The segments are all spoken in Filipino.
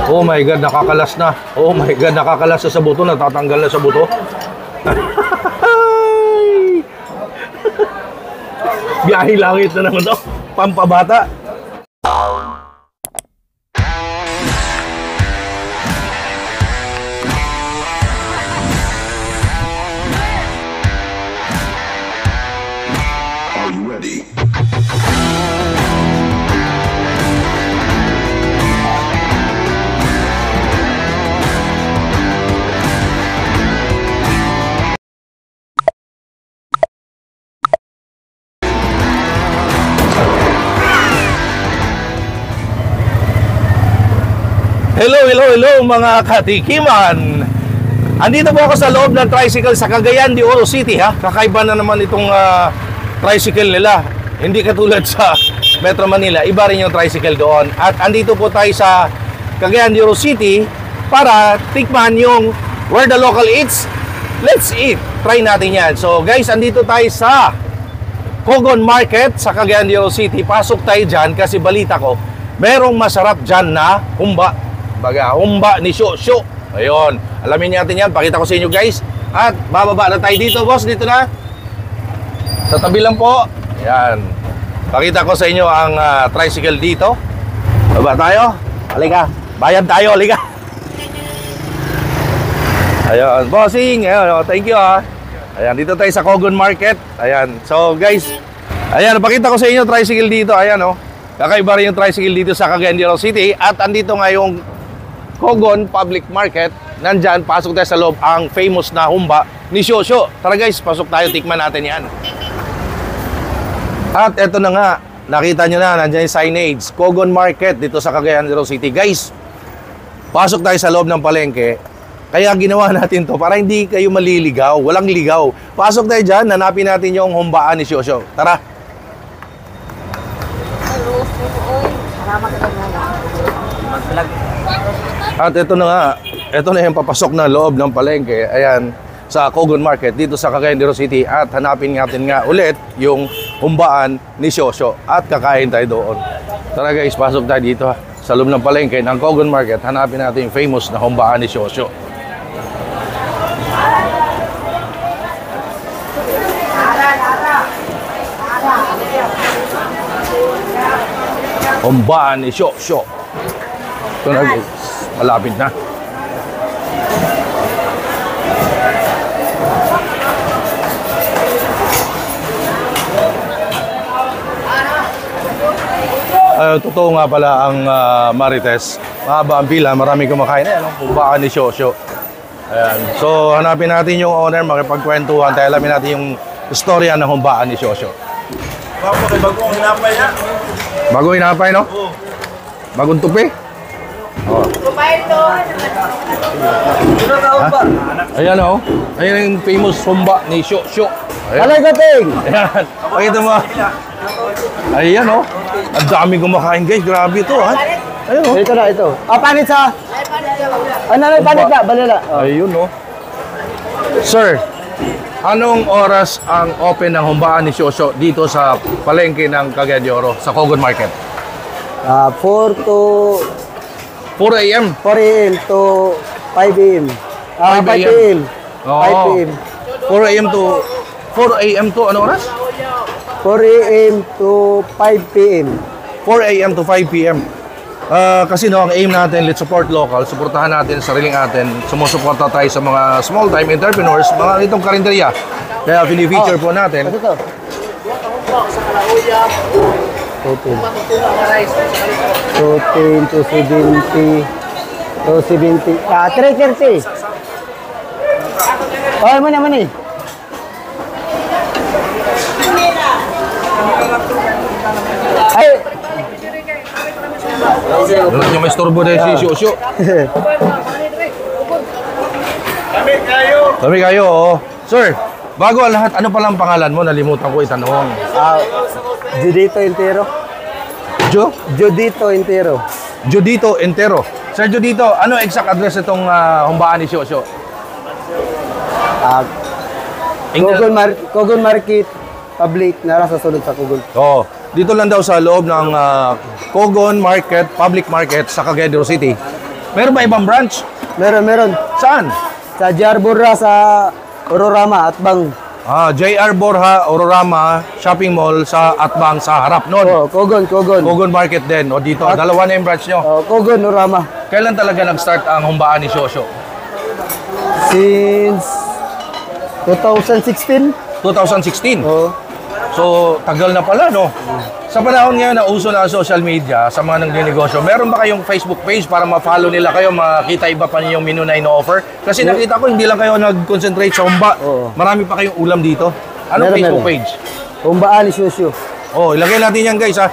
Oh my God, nakakalas na. Oh my God, nakakalas na sa buto. Natatanggal na sa buto. Biyahe langit na naman to. Pampabata. Are you ready? Hello mga katikiman. Andito po ako sa loob ng tricycle sa Cagayan de Oro City ha. Kakaiba na naman itong tricycle nila. Hindi katulad sa Metro Manila. Iba rin yung tricycle doon. At andito po tayo sa Cagayan de Oro City para tikman yung where the local eats. Let's eat. Try natin yan. So guys, andito tayo sa Cogon Market sa Cagayan de Oro City. Pasok tayo dyan kasi balita ko merong masarap dyan na humba. Baga, humba ni Shosho. Ayun. Alamin natin yan. Pakita ko sa inyo guys. At bababa na tayo dito, boss. Dito na. Sa tabi lang po. Ayan. Pakita ko sa inyo ang tricycle dito. Baba tayo. Halika. Bayad tayo. Halika. Ayun. Bossing. Ayun. Thank you ha. Ayan. Dito tayo sa Cogon Market. Ayan. So guys. Ayan. Pakita ko sa inyo tricycle dito. Ayan o. Kakaiba rin yung tricycle dito sa Cagayan de Oro City. At andito nga yung Cogon Public Market. Nandyan, pasok tayo sa loob ang famous na humba ni Shosho. Tara guys, pasok tayo, tikman natin yan. At eto na nga, nakita nyo na, nandyan yung signage, Cogon Market dito sa Cagayan de Oro City. Guys, pasok tayo sa loob ng palengke. Kaya ginawa natin to para hindi kayo maliligaw, walang ligaw. Pasok tayo dyan, hanapin natin yung humbaan ni Shosho. Tara. At ito na nga, ito na yung papasok na loob ng palengke. Ayan, sa Cogon Market dito sa Cagayan de Oro City. At hanapin natin nga ulit yung humbaan ni Shosho. At kakain tayo doon. Tara guys, pasok tayo dito sa loob ng palengke ng Cogon Market. Hanapin natin yung famous na humbaan ni Shosho. Humbaan ni Shosho. Ito na guys, malapit na. Totoo nga pala ang Marites. Mahaba ang pila, marami kumakain. Ayan, humbaan ni Shosho. Ayan. So hanapin natin yung owner, makipagkwentuhan tayo. Alamin natin yung istorya ng humbaan ni Shosho. Bagong hinapay na. Bagong hinapay, no? Oo. Bagong tupi? Oh. Ayan o. Ayan yung famous humba ni Shosho. Alay gating! Ayan. Pakita mo. Ayan o. Ang dami kumakain guys. Grabe ito ha. Ayan o. Ito na, ito. Panit sa... Ano na, panit na, balila. Ayun o. Sir, anong oras ang open ng humbaan ni Shosho dito sa palengke ng Cagayan de Oro sa Cogon Market? 4 to... 4 a.m. 4 a.m. to 5 a.m. 5 p.m. 5 p.m. 4 a.m. to... 4 a.m. to ano oras? 4 a.m. to 5 p.m. 4 a.m. to 5 p.m. Kasi no, ang aim natin, let's support local, suportahan natin sariling atin, sumusuporta tayo sa mga small-time entrepreneurs, mga itong karinderya. Kaya fini-feature po natin. Ito to. Okay. 10 to 70 to 70 330. Oh, mana eh. Ay. Wala nyo may storbo dahil si Shosho. Kami kayo, oo. Sir, bago ang lahat, ano palang pangalan mo? Nalimutan ko itanong. Judito Entero. Judito Entero. Judito Entero. Sir Judito, ano exact address itong humbaan ni Shosho? Cogon Market Public, nara sa sulod sa Cogon. Oo. Dito lang daw sa loob ng Cogon Market, Public Market sa Cagayan de Oro City. Meron ba ibang branch? Meron. Saan? Sa Jarbura, sa Ororama at Bang. JR Borja, Ororama, Shopping Mall sa Atbang sa harap nun. Oh, Kogon. Kogon Market din. O dito, dalawa na yung branch nyo. Oh, Kogon, Ororama. Kailan talaga nag-start ang humbaan ni Shosho? Since 2016. 2016. Oh. So, tagal na pala, no? Sa panahon ngayon na uso na ang social media sa mga nagninegosyo, meron ba kayong Facebook page para ma-follow nila kayo, makita iba pa niyong menu na ino-offer? Kasi nakita ko, hindi lang kayo nag-concentrate sa humba. Oo. Marami pa kayong ulam dito. Anong Facebook page? Humbaan ni Shosho. Oh, ilagay natin yan, guys, ha?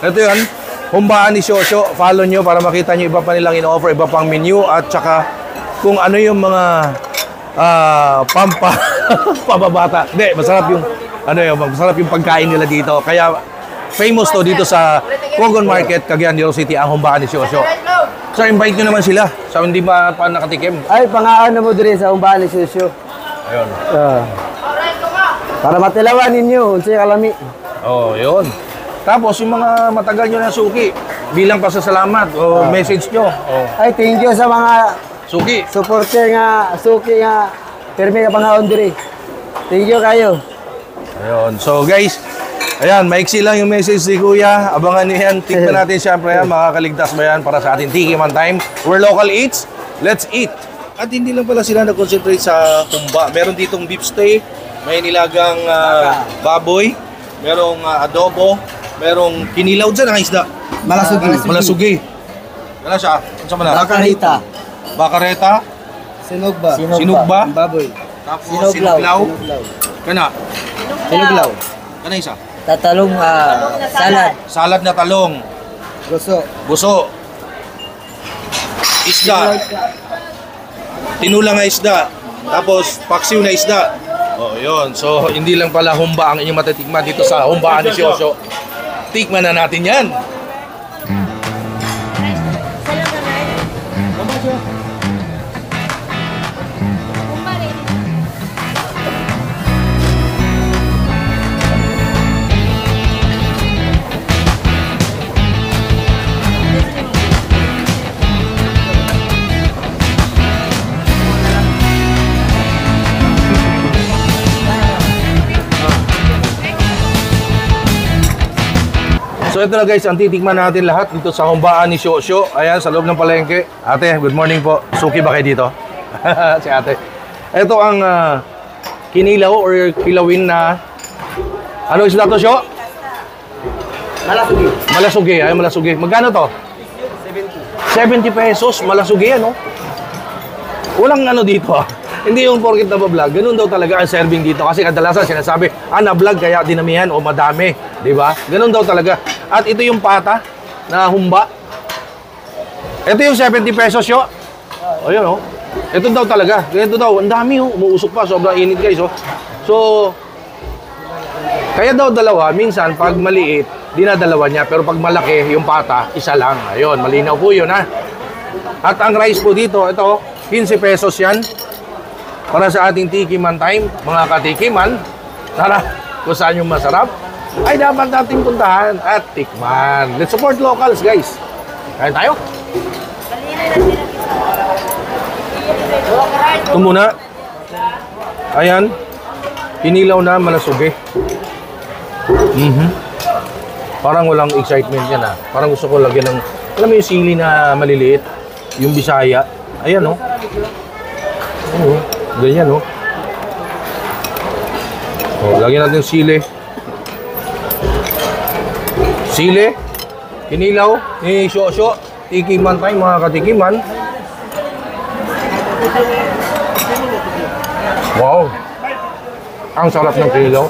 Ito yan, humbaan ni Shosho. Follow nyo para makita nyo iba pa nilang ino-offer, iba pang menu, at saka kung ano yung mga pababata. Hindi, masarap yung pagkain nila dito. Kaya famous to dito sa Kogon Market, Cagayan de Oro City, ang humbaan ni Shosho. Sir, invite nyo naman sila sa hindi pa nakatikim. Ay, pangaan na mo din sa humbaan ni Shosho. Ayun. Para matilawan ninyo, unsay kalami. Oh, yun. Tapos yung mga matagal nyo na suki, bilang pasasalamat o message nyo. Oh. Ay, thank you sa mga Suki. supporter nga, suki nga, permi ka pangaon diri. Thank you kayo. Ayun. So guys, ayan, maiksi lang yung message ni Kuya. Abangan niyo yan. Tikman natin siyempre yan. Makakaligtas ba yan para sa ating Tikiman Time? We're local eats. Let's eat. At hindi lang pala sila nag-concentrate sa humba. Meron ditong beef steak, may nilagang baboy, merong adobo, merong kinilaw dyan ang isda. Malasugi. Ano siya? Ano siya man? Bakareta. Sinugba. Baboy. Tapos sinuglaw. Kana? Sinuglaw. Kana isa? Tatalong salad. Salad na talong. Buso. Isda. Tinulang na isda. Tapos paksiw na isda. Oh, yun. So, hindi lang pala humba ang inyong matitikman dito sa humbaan ni Shosho. Tikman na natin yan. So ito na guys, ang titikman natin lahat dito sa humbaan ni Shosho. Ayan, sa loob ng palengke. Ate, good morning po. Suki ba kayo dito? Si ate. Ito ang kinilaw or kilawin na... Ano isda to, Sho? Malasugi. Ay, malasugi. Magkano to? 70 pesos. Malasugi, ano? Walang ano dito, Hindi yung porkit na vlog. Ganun daw talaga ang serving dito. Kasi kadalasan sinasabi, na-vlog kaya dinamihan o madami. Diba? Ganun daw talaga. At ito yung pata na humba. Ito yung 70 pesos, Sho. O, yun, oh. Ito daw talaga. Ito daw. Ang dami, oh. Umuusok pa. Sobrang init, guys, oh. So, kaya daw dalawa. Minsan, pag maliit, dinadalawa niya. Pero pag malaki, yung pata, isa lang. Ayun, malinaw po yun, ha. At ang rice po dito, ito, 15 pesos yan. Para sa ating Tikiman Time, mga katikiman, tara, kung saan yung masarap, ay dapat natin puntahan at tikman. Let's support locals, guys. Kain tayo. Ito muna. Ayan. Kinilaw na malasugi. Parang walang excitement yan, ha. Parang gusto ko lagyan ng, alam mo yung sili na maliliit? Yung Bisaya. Ayan, oh. Oo. Ganyan, oh. Oh, lagyan natin yung sili. Sili. Kinilaw ni Shosho. Tikiman Time, mga katikiman. Wow. Ang sarap ng kinilaw.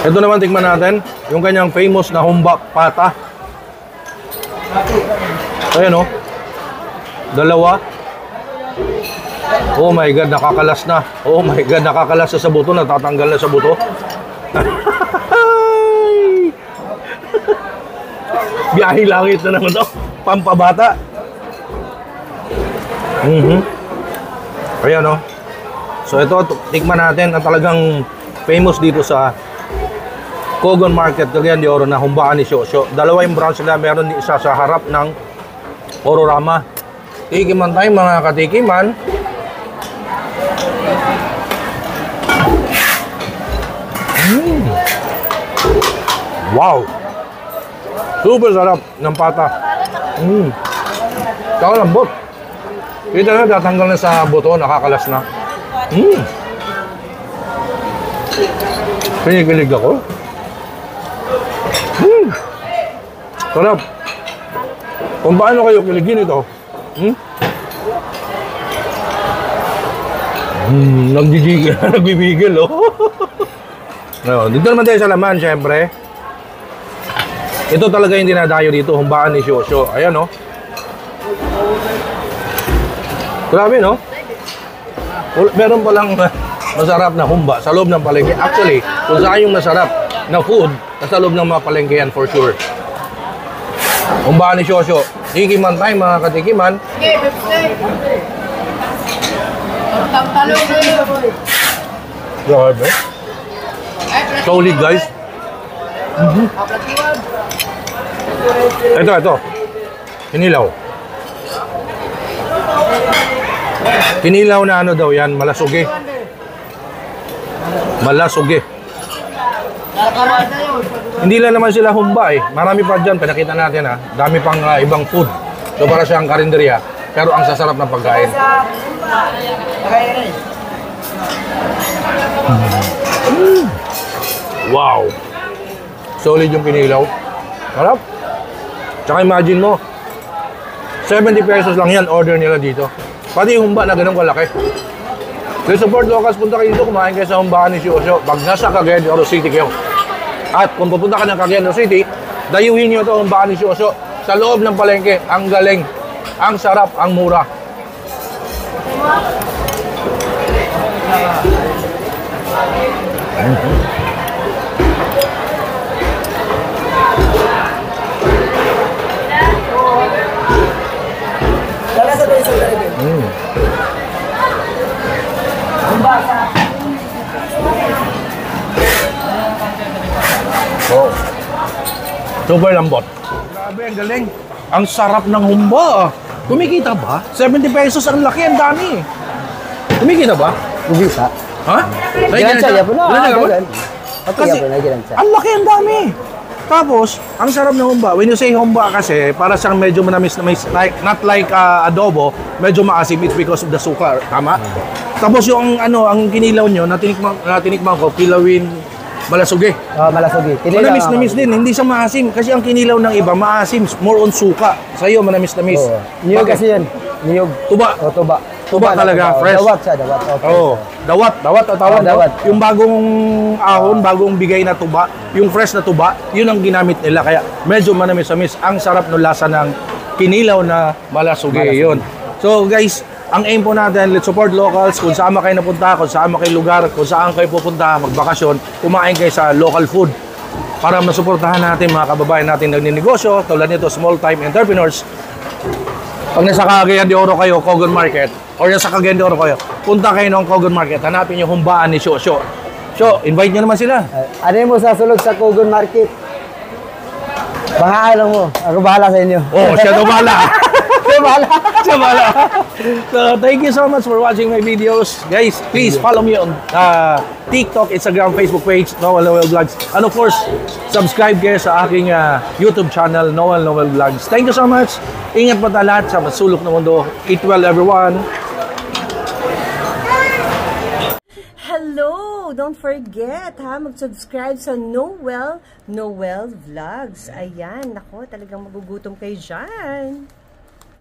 Ito naman, tikman natin. Yung kanyang famous na humba pata. Ayan, oh. Dalawa. Oh my God, nakakalas na. Oh my God, nakakalas na sa buto. Natatanggal na sa buto. Biyahe langit na naman to. Pampabata. Ayan, oh. So ito, tikman natin ang talagang famous dito sa Kogon Market, Cagayan de Oro, na humbaan ni Shosho. Dalawa yung branch nila. Meron isa sa harap ng Ororama. Tikiman tayo mga katikiman. Wow! Super sarap ng pata. Saka lambot. Kita na, tatanggal na sa buto, nakakalas na. Pinikilig ako. Sarap. Kung paano kayo kiligin ito? Nagbibigil, nagbibigil, oh. No, dito naman tayo sa laman, syempre. Ito talaga yung dinadayo dito, humbaan ni Shosho. Ayan, oh. Grabe, no? Meron palang masarap na humba sa loob ng palengke. Actually, kung saan yung masarap na food, nasa loob ng mga palengke yan, for sure. Humbaan ni Shosho. Tikiman tayo, mga katikiman. Grabe. Solid, guys. Ito. Kinilaw. Kinilaw na ano daw yan, malasuge. Malasuge. Hindi lang naman sila humba eh. Marami pa dyan, pinakita natin ha. Dami pang ibang food. So para siyang karinderya, pero ang sasarap ng pagkain. Wow! Solid yung kinilaw. Harap. Tsaka imagine mo, 70 pesos lang yan, order nila dito. Pati yung humba na ganun kalaki. So support locals, punta kayo dito, kumain kayo sa humbaan ni Shosho. Pag nasa Cagayan de Oro City kayo. At kung pupunta ka ng Cagayan de Oro City, dayuhin nyo ito humbaan ni Shosho. Sa loob ng palengke, ang galing, ang sarap, ang mura. Oh. Super lambot. Grabe, ang galing. Ang sarap ng humba. Kumikita ba? 70 pesos, ang laki, ang dami. Kumikita ba? Kumikita. Ha? Ginansya po na. Kasi, ang laki, ang dami. Tapos, ang sarap ng humba. When you say humba kasi, para siyang medyo manamis, not like adobo, medyo maasim. It's because of the suka. Tama? Tapos yung ang kinilaw nyo, natinikman ko, kilawin, malasuge. Malasuge. Manamis-namis din, hindi siya maasim. Kasi ang kinilaw ng iba, maasim, more on suka. Sa'yo, manamis-namis. Niyog kasi yan. Niyog. Tuba. Tuba. Tuba talaga, fresh. Dawat siya, dawat. Oo. Dawat ang tawag. Dawat. Yung bagong ahon, bagong bigay na tuba, yung fresh na tuba, yun ang ginamit nila. Kaya medyo manamis-namis. Ang sarap ng lasa ng kinilaw na malasuge. Yun. So guys, ang aim po natin, let's support locals. Kung saan kayo napunta, kung saan kayo lugar, kung saan kayo pupunta, magbakasyon, kumain kayo sa local food para masuportahan natin mga kababayan natin nagninegosyo, tulad nito, small-time entrepreneurs. Pag nasa Cagayan de Oro kayo, Cogon Market, or nasa Cagayan de Oro kayo, punta kayo ng Cogon Market, hanapin yung humbaan ni Shosho. So, invite nyo naman sila. Ano mo sa sulog sa Cogon Market? Pangalan mo. Ako bahala sa inyo. Oh, siya daw bahala. Siya bahala. So, thank you so much for watching my videos. Guys, please follow me on TikTok, Instagram, Facebook page, Noel Vlogs. And of course, subscribe kayo sa aking YouTube channel, Noel Vlogs. Thank you so much. Ingat po lahat sa masulok na mundo. Eat well, everyone. Hello! Don't forget mag-subscribe sa Noel Vlogs. Ayan, nako, talagang magugutom kayo dyan.